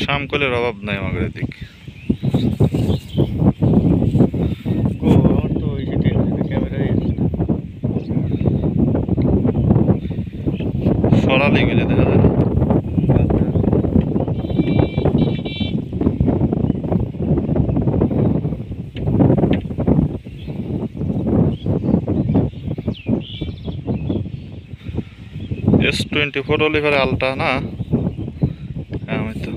শামকলের অভাব নাই আমাদের দিক। সরালি গেলে দেখা যায় না। S24 অলিভার আলটা না? হ্যাঁ আমি তো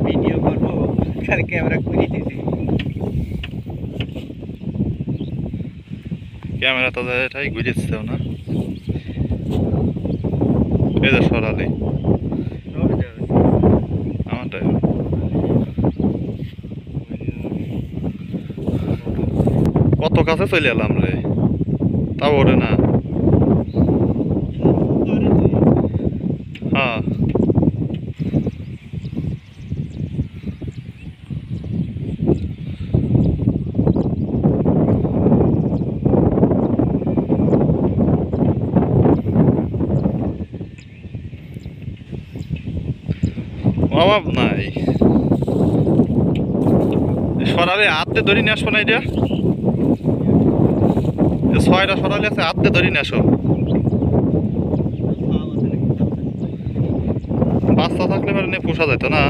ভিডিও করবো তার ক্যামেরা ঘুরিয়ে দিয়েছি। ক্যামেরা তো এটাই ঘুরেছেও না। এই যে সরালি আমারটাই কত কাছে চলে এলাম রে, তাও ওরে না। হ্যাঁ অভাব নাই। সরালি হাতে ধরে নিয়ে আসবো না, এটা ছয়টা সরালি আছে, হাতে ধরে নিয়ে আসো। বাচ্চা থাকলে পারে নিয়ে পোষা যেত না।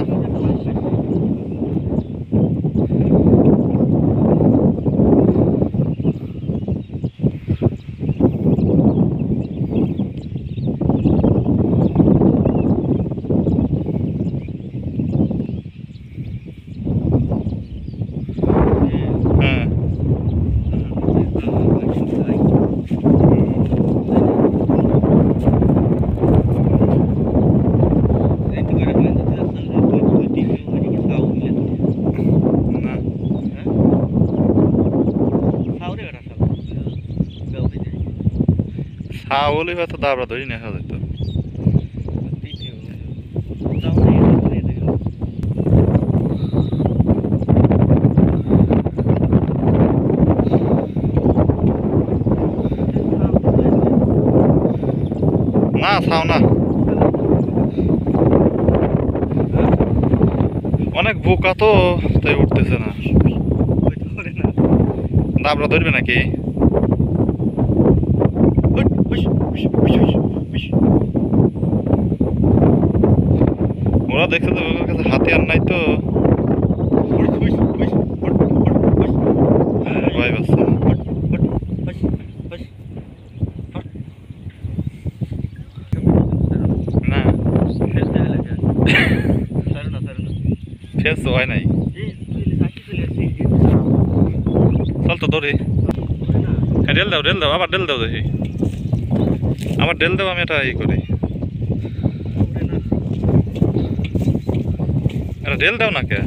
হ্যাঁ না ছাগলি হয়তো দাবড়া ধরে নিয়ে আসা যেত। না ছাও না, অনেক বোকা তো তাই উঠতেছে না। দাবড়া ধরবে নাকি? ওরা দেখছে তো ওদের কাছে হাতিয়ার নাই তো ভয় পাচ্ছে না। না ফেস তো হয় নাই। চল তো ধরে রেল দাও আবার ডেল দাও দেখি, আবার ডেল দাও, আমি এটা ই করি। এটা ডেল দাও না কে?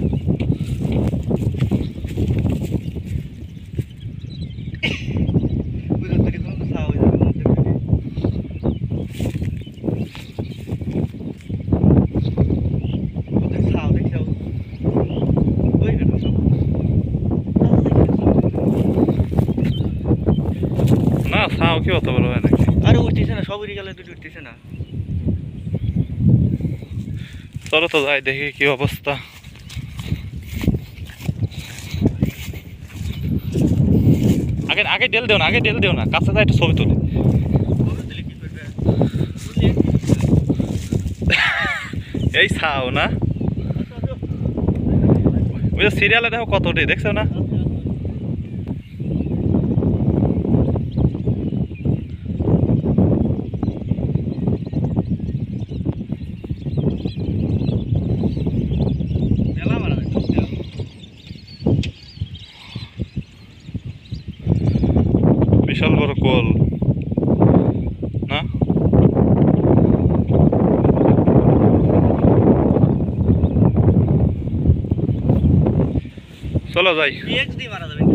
না ছাও কি অত বড় হয় নাকি? আরে উঠতেছে না, সব উঠে গেলে দুটো উঠতেছে না। চলো তো যাই দেখি কি অবস্থা। আগে আগে ডেল দেও না, আগে ডেল দেও না, কাছে যাই একটু ছবি তুলি। এই ছাও না, ওই যে সিরিয়ালে দেখো কত ডে দেখছো না? বিশাল বড় কোল না? চলো যাই। মারা যাবে।